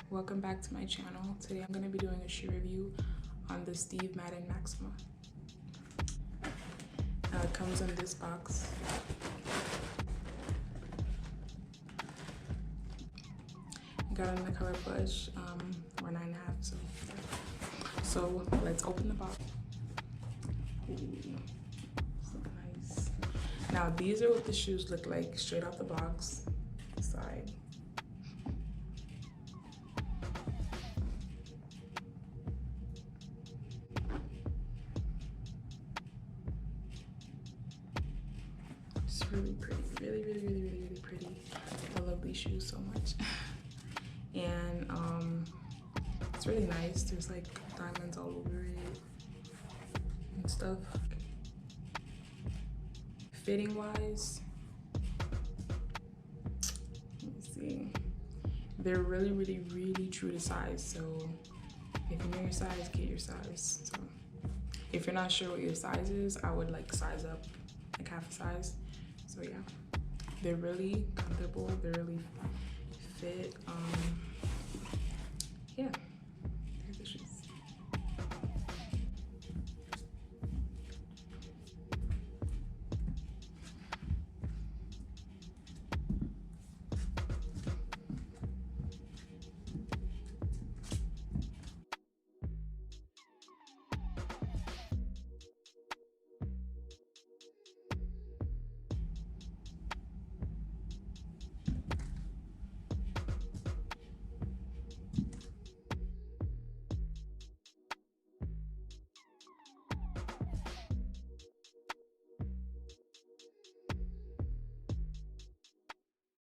Welcome back to my channel. Today I'm going to be doing a shoe review on the Steve Madden Maxima. It comes in this box. Got it in the color Bush, or 9.5. So let's open the box. Ooh, so nice. Now these are what the shoes look like straight out the box. Side. It's really pretty, really pretty. I love these shoes so much. And it's really nice. There's like diamonds all over it and stuff. Fitting wise, let me see. They're really true to size. So if you know your size, get your size. So if you're not sure what your size is, I would like size up like half a size. So yeah, they're really comfortable. They're really fit. Yeah.